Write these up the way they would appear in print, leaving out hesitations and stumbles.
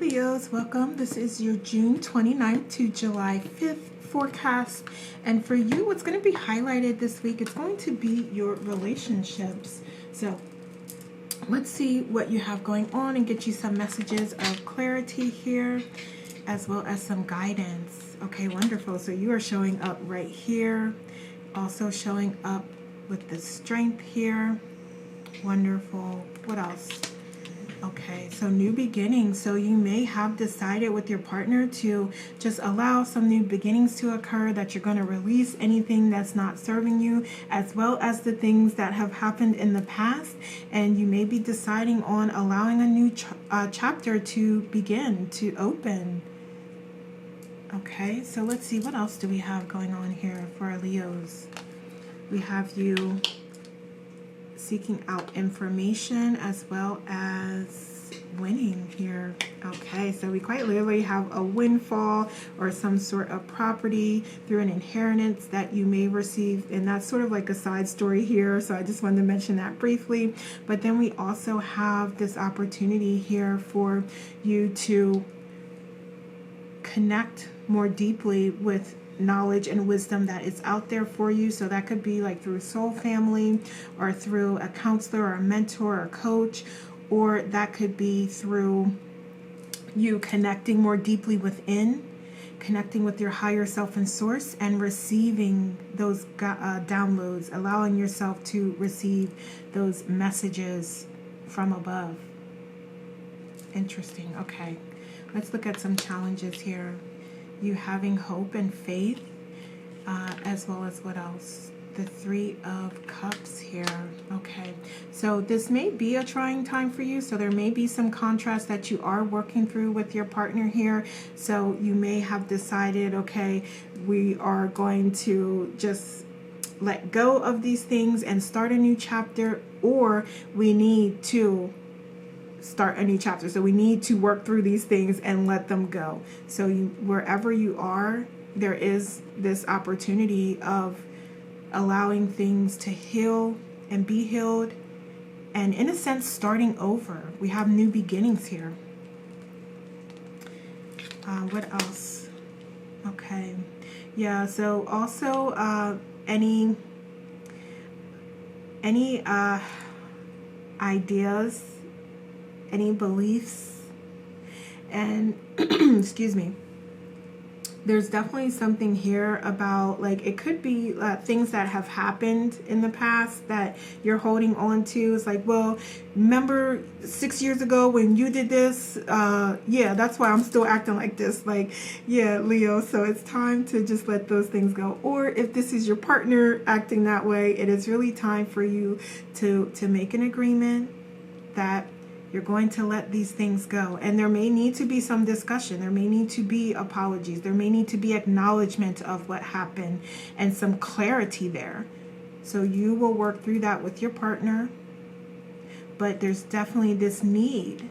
Leos, welcome. This is your June 29th to July 5th forecast. And for you, what's going to be highlighted this week, it's going to be your relationships. So let's see what you have going on and get you some messages of clarity here, as well as some guidance. Okay, wonderful. So you are showing up right here, also showing up with the strength here. Wonderful. What else? Okay, so new beginnings. So you may have decided with your partner to just allow some new beginnings to occur, that you're going to release anything that's not serving you, as well as the things that have happened in the past. And you may be deciding on allowing a new chapter to begin, to open. Okay, so let's see, what else do we have going on here for our Leos? We have you seeking out information as well as winning here. Okay, so we quite literally have a windfall or some sort of property through an inheritance that you may receive, and that's sort of like a side story here, so I just wanted to mention that briefly. But then we also have this opportunity here for you to connect more deeply with knowledge and wisdom that is out there for you. So that could be like through soul family, or through a counselor or a mentor or a coach, or that could be through you connecting more deeply within, connecting with your higher self and source, and receiving those downloads, allowing yourself to receive those messages from above. Interesting. Okay, let's look at some challenges here. You having hope and faith, as well as what else? The Three of Cups here. Okay, so this may be a trying time for you. So there may be some contrast that you are working through with your partner here. So you may have decided, okay, we are going to just let go of these things and start a new chapter, or we need to start a new chapter. So we need to work through these things and let them go. So wherever you are, there is this opportunity of allowing things to heal and be healed, and in a sense starting over. We have new beginnings here. What else? Okay, yeah, so also any ideas, any beliefs, and excuse me, there's definitely something here about, like, it could be things that have happened in the past that you're holding on to. It's like, well, remember 6 years ago when you did this? Yeah, that's why I'm still acting like this. Like, yeah, Leo, so it's time to just let those things go. Or if this is your partner acting that way, it is really time for you to make an agreement that you're going to let these things go. And there may need to be some discussion. There may need to be apologies. There may need to be acknowledgement of what happened and some clarity there. So you will work through that with your partner. But there's definitely this need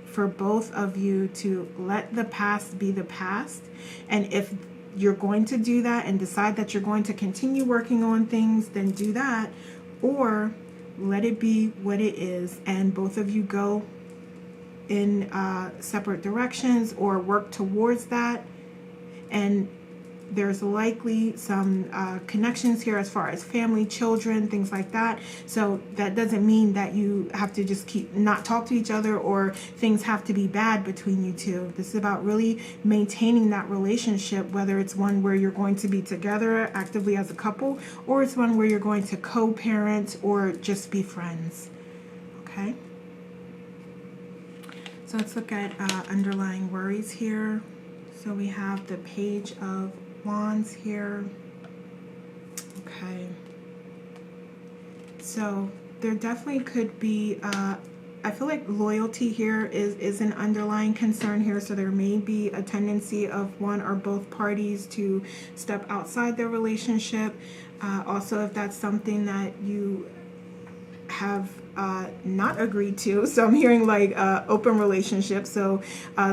for both of you to let the past be the past. And if you're going to do that and decide that you're going to continue working on things, then do that. Or let it be what it is, and both of you go in separate directions or work towards that. And there's likely some connections here as far as family, children, things like that. So that doesn't mean that you have to just keep not talk to each other, or things have to be bad between you two. This is about really maintaining that relationship, whether it's one where you're going to be together actively as a couple, or it's one where you're going to co-parent or just be friends. Okay, so let's look at underlying worries here. So we have the Page of Wands here. Okay, so there definitely could be I feel like loyalty here is an underlying concern here. So there may be a tendency of one or both parties to step outside their relationship. Also, if that's something that you have not agreed to. So I'm hearing like open relationships. So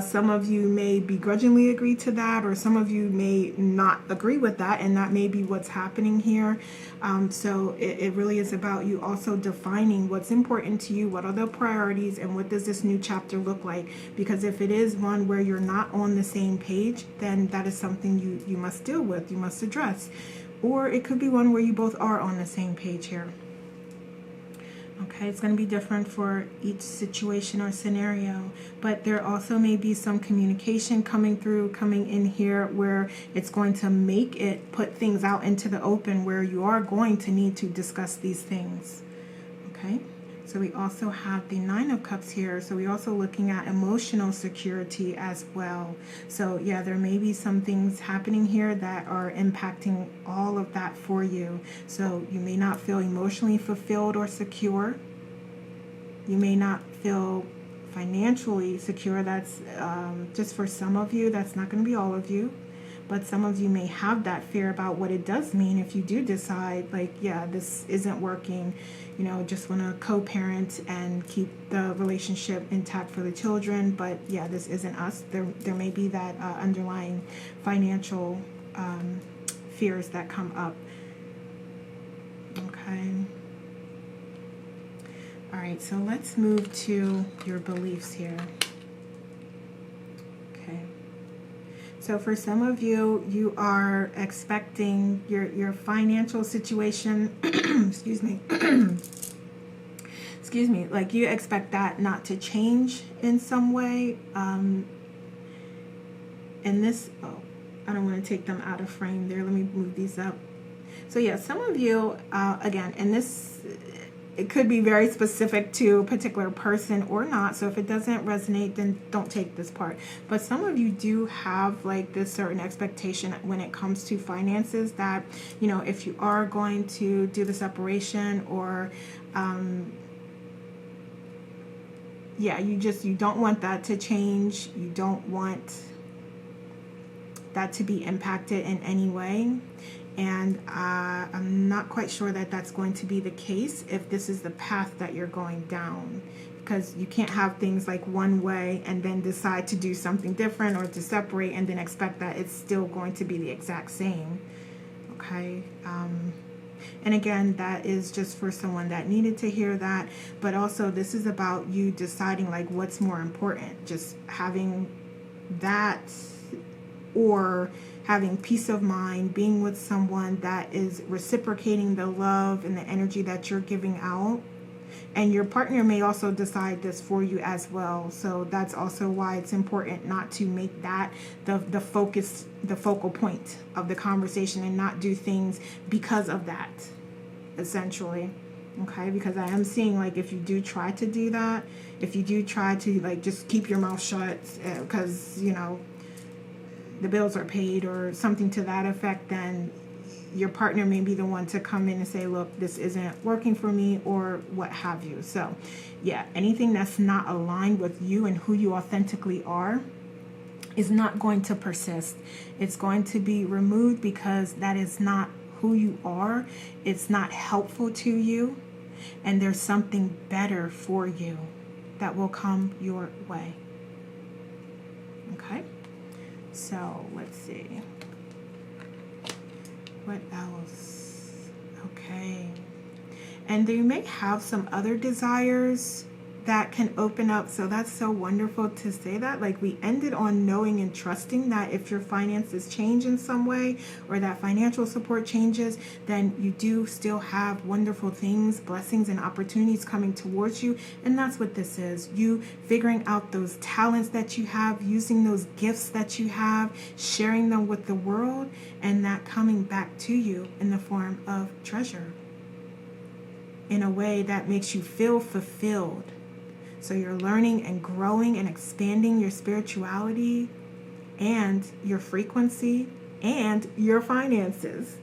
some of you may begrudgingly agree to that, or some of you may not agree with that, and that may be what's happening here. So it really is about you also defining what's important to you, what are the priorities, and what does this new chapter look like. Because if it is one where you're not on the same page, then that is something you must deal with, you must address. Or it could be one where you both are on the same page here. Okay, it's going to be different for each situation or scenario, but there also may be some communication coming in here where it's going to make it put things out into the open where you are going to need to discuss these things. Okay, so we also have the Nine of Cups here, so we're also looking at emotional security as well. So yeah, there may be some things happening here that are impacting all of that for you. So you may not feel emotionally fulfilled or secure. You may not feel financially secure. That's just for some of you. That's not going to be all of you. But some of you may have that fear about what it does mean if you do decide, like, yeah, this isn't working, you know, just want to co-parent and keep the relationship intact for the children. But yeah, this isn't us. There may be that underlying financial fears that come up. Okay. All right, so let's move to your beliefs here. Okay. So for some of you, you are expecting your financial situation, excuse me, like you expect that not to change in some way. And this, I don't want to take them out of frame there. Let me move these up. So yeah, some of you, again, and this, it could be very specific to a particular person or not. So if it doesn't resonate, then don't take this part. But some of you do have like this certain expectation when it comes to finances that, you know, if you are going to do the separation or, yeah, you don't want that to change. You don't want that to be impacted in any way. And I'm not quite sure that that's going to be the case if this is the path that you're going down, because you can't have things like one way and then decide to do something different or to separate and then expect that it's still going to be the exact same. Okay. And again, that is just for someone that needed to hear that. But also this is about you deciding like what's more important, just having that or having peace of mind, being with someone that is reciprocating the love and the energy that you're giving out. And your partner may also decide this for you as well. So that's also why it's important not to make that the focus, the focal point of the conversation, and not do things because of that, essentially. Okay, because I am seeing like if you do try to do that, if you do try to like just keep your mouth shut because, you know, the bills are paid or something to that effect, then your partner may be the one to come in and say, look, this isn't working for me, or what have you. So yeah, anything that's not aligned with you and who you authentically are is not going to persist. It's going to be removed because that is not who you are. It's not helpful to you, and there's something better for you that will come your way. Okay. So let's see. What else? Okay. And you may have some other desires that can open up. So that's so wonderful to say that. Like we ended on knowing and trusting that if your finances change in some way or that financial support changes, then you do still have wonderful things, blessings and opportunities coming towards you. And that's what this is. You figuring out those talents that you have, using those gifts that you have, sharing them with the world, and that coming back to you in the form of treasure in a way that makes you feel fulfilled. So you're learning and growing and expanding your spirituality and your frequency and your finances.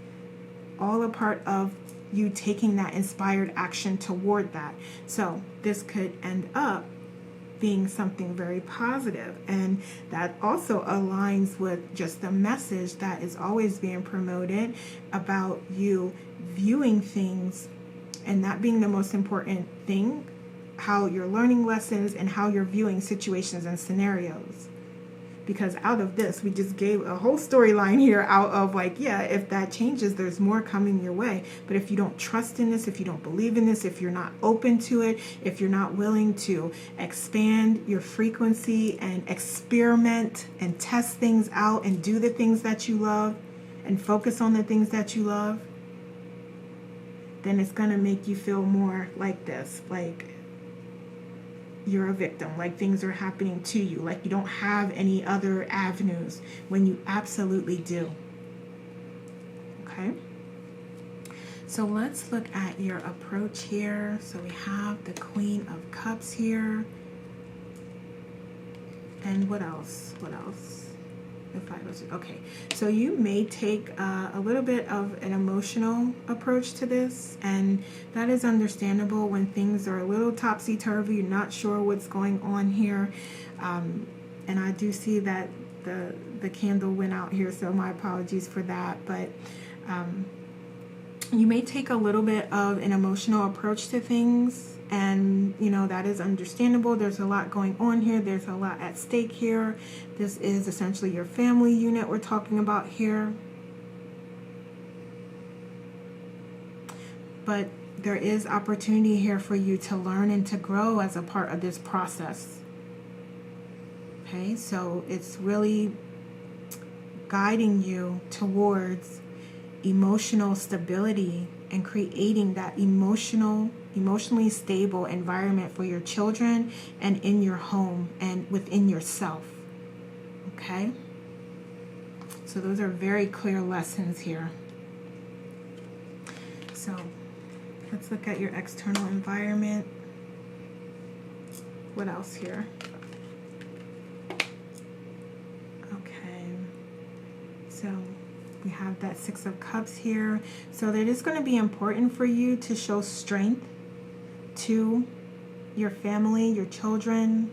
All a part of you taking that inspired action toward that. So this could end up being something very positive. And that also aligns with just the message that is always being promoted about you viewing things And that being the most important thing, how you're learning lessons and how you're viewing situations and scenarios. Because out of this, we just gave a whole storyline here out of like, yeah, if that changes, there's more coming your way. But if you don't trust in this, if you don't believe in this, if you're not open to it, if you're not willing to expand your frequency and experiment and test things out and do the things that you love and focus on the things that you love, then it's going to make you feel more like this, like you're a victim, like things are happening to you, like you don't have any other avenues when you absolutely do. Okay? So let's look at your approach here. So we have the Queen of Cups here. And what else? What else? The Five of Swords. Okay, so you may take a little bit of an emotional approach to this, and that is understandable when things are a little topsy-turvy, you're not sure what's going on here. And I do see that the candle went out here, so my apologies for that. But you may take a little bit of an emotional approach to things, and you know, that is understandable. There's a lot going on here. There's a lot at stake here. This is essentially your family unit we're talking about here. But there is opportunity here for you to learn and to grow as a part of this process. Okay, so it's really guiding you towards emotional stability and creating that emotionally stable environment for your children and in your home and within yourself. Okay? So those are very clear lessons here. So let's look at your external environment. What else here? Okay. So we have that Six of Cups here. So that is going to be important for you to show strength to your family, your children,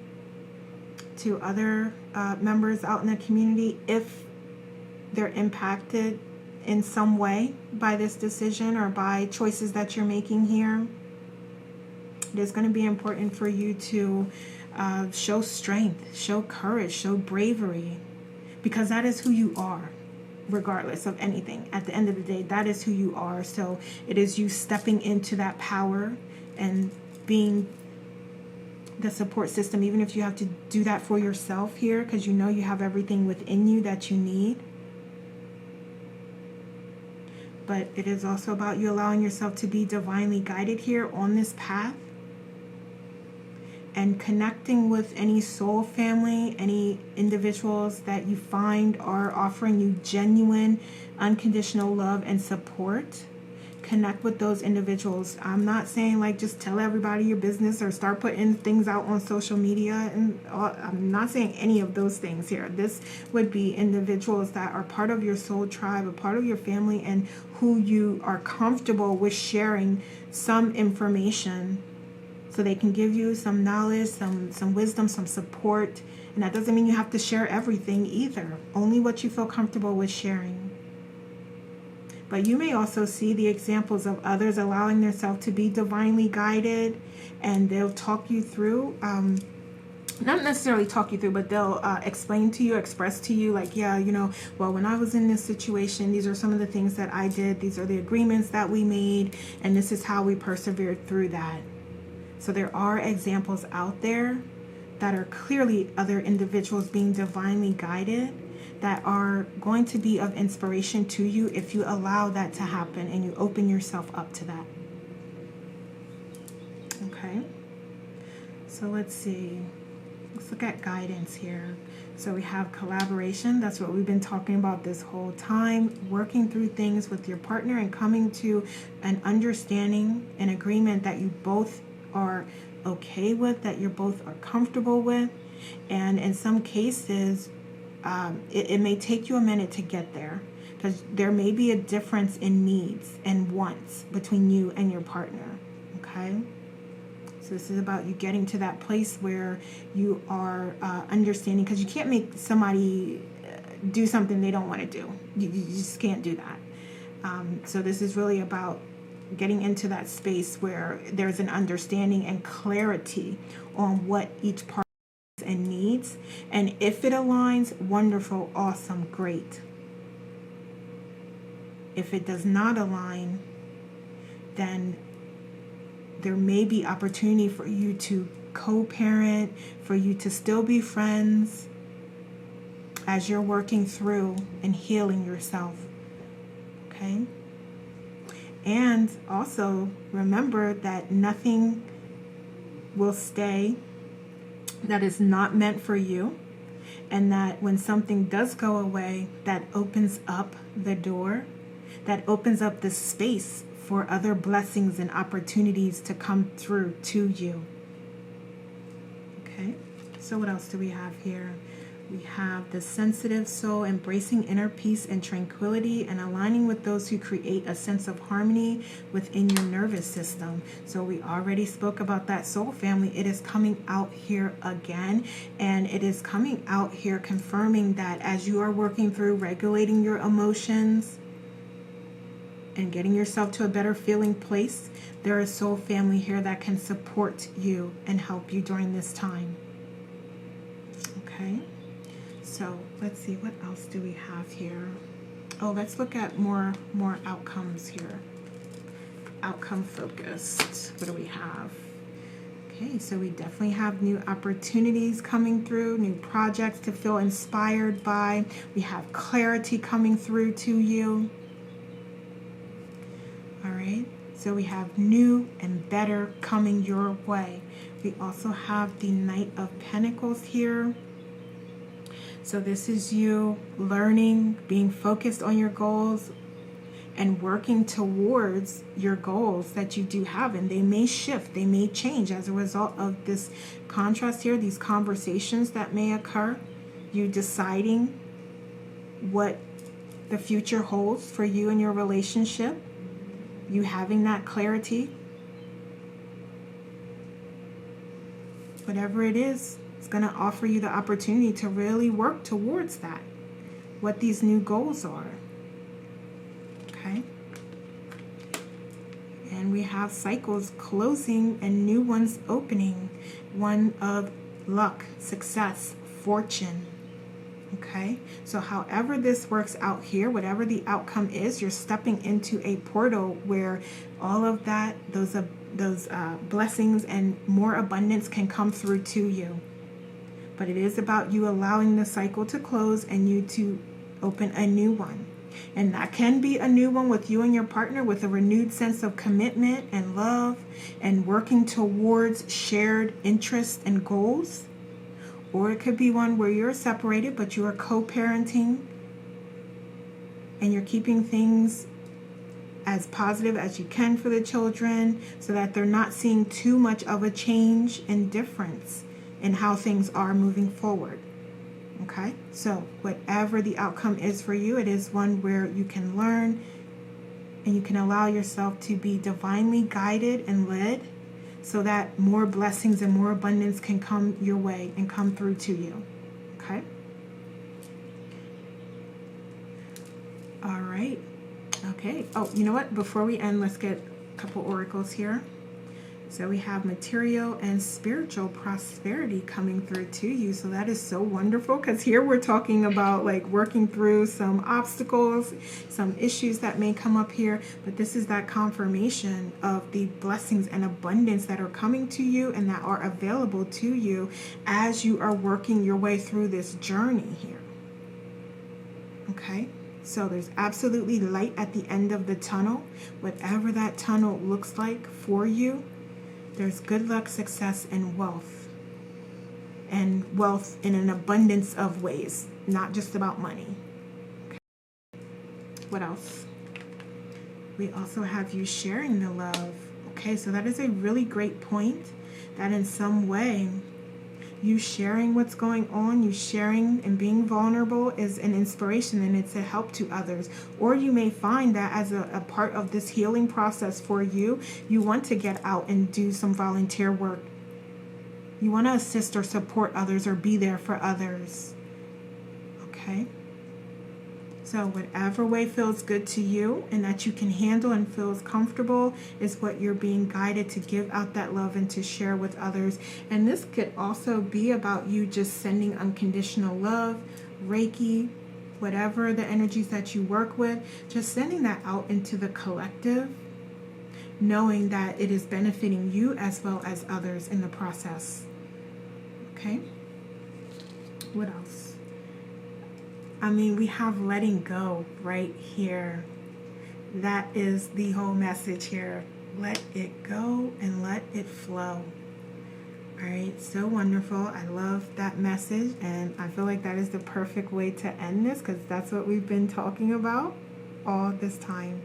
to other members out in the community if they're impacted in some way by this decision or by choices that you're making here. It is going to be important for you to show strength, show courage, show bravery, because that is who you are. Regardless of anything, at the end of the day, that is who you are. So it is you stepping into that power and being the support system, even if you have to do that for yourself here, because you know you have everything within you that you need. But it is also about you allowing yourself to be divinely guided here on this path, and connecting with any soul family, any individuals that you find are offering you genuine, unconditional love and support. Connect with those individuals. I'm not saying like just tell everybody your business or start putting things out on social media, and I'm not saying any of those things here. This would be individuals that are part of your soul tribe, a part of your family, and who you are comfortable with sharing some information, so they can give you some knowledge, some wisdom, some support. And that doesn't mean you have to share everything either. Only what you feel comfortable with sharing. But you may also see the examples of others allowing themselves to be divinely guided, and they'll talk you through, not necessarily talk you through, but they'll explain to you, express to you, like, yeah, you know, well, when I was in this situation, these are some of the things that I did. These are the agreements that we made, and this is how we persevered through that. So there are examples out there that are clearly other individuals being divinely guided that are going to be of inspiration to you if you allow that to happen and you open yourself up to that. Okay, so let's see. Let's look at guidance here. So we have collaboration. That's what we've been talking about this whole time. Working through things with your partner and coming to an understanding, an agreement that you both are okay with, that you both are comfortable with. And in some cases, it may take you a minute to get there, because there may be a difference in needs and wants between you and your partner. Okay, so this is about you getting to that place where you are understanding, because you can't make somebody do something they don't want to do. You just can't do that. So this is really about getting into that space where there's an understanding and clarity on what each part is and needs. And if it aligns, wonderful, awesome, great. If it does not align, then there may be opportunity for you to co-parent, for you to still be friends as you're working through and healing yourself. Okay? And also remember that nothing will stay that is not meant for you, and that when something does go away, that opens up the door, that opens up the space for other blessings and opportunities to come through to you. Okay, so what else do we have here? We have the sensitive soul, embracing inner peace and tranquility and aligning with those who create a sense of harmony within your nervous system. So we already spoke about that soul family. It is coming out here again, and it is coming out here confirming that as you are working through regulating your emotions and getting yourself to a better feeling place, there is soul family here that can support you and help you during this time. Okay? So let's see, what else do we have here? Oh, let's look at more outcomes here. Outcome focused. What do we have? Okay, so we definitely have new opportunities coming through, new projects to feel inspired by. We have clarity coming through to you. All right, so we have new and better coming your way. We also have the Knight of Pentacles here. So this is you learning, being focused on your goals, and working towards your goals that you do have. And they may shift, they may change as a result of this contrast here, these conversations that may occur, you deciding what the future holds for you and your relationship, you having that clarity. Whatever it is, it's going to offer you the opportunity to really work towards that, what these new goals are. Okay? And we have cycles closing and new ones opening. One of luck, success, fortune. Okay? So however this works out here, whatever the outcome is, you're stepping into a portal where all of that, those blessings and more abundance can come through to you. But it is about you allowing the cycle to close and you to open a new one. And that can be a new one with you and your partner, with a renewed sense of commitment and love and working towards shared interests and goals. Or it could be one where you're separated, but you are co-parenting and you're keeping things as positive as you can for the children so that they're not seeing too much of a change and difference in how things are moving forward. Okay, so whatever the outcome is for you, it is one where you can learn and you can allow yourself to be divinely guided and led so that more blessings and more abundance can come your way and come through to you. Okay? All right. Okay. Oh, you know what? Before we end, let's get a couple oracles here. So we have material and spiritual prosperity coming through to you. So that is so wonderful, because here we're talking about like working through some obstacles, some issues that may come up here. But this is that confirmation of the blessings and abundance that are coming to you and that are available to you as you are working your way through this journey here. Okay? So there's absolutely light at the end of the tunnel. Whatever that tunnel looks like for you, there's good luck, success, and wealth. And wealth in an abundance of ways, not just about money. Okay. What else? We also have you sharing the love. Okay, so that is a really great point, that in some way, you sharing what's going on, you sharing and being vulnerable is an inspiration and it's a help to others. Or you may find that as a part of this healing process for you, you want to get out and do some volunteer work. You want to assist or support others or be there for others. Okay? So whatever way feels good to you and that you can handle and feels comfortable is what you're being guided to give out that love and to share with others. And this could also be about you just sending unconditional love, Reiki, whatever the energies that you work with, just sending that out into the collective, knowing that it is benefiting you as well as others in the process. Okay? What else? I mean, we have letting go right here. That is the whole message here. Let it go and let it flow. All right, so wonderful. I love that message, and I feel like that is the perfect way to end this because that's what we've been talking about all this time.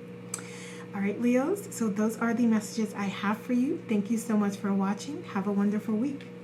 All right, Leos, so those are the messages I have for you. Thank you so much for watching. Have a wonderful week.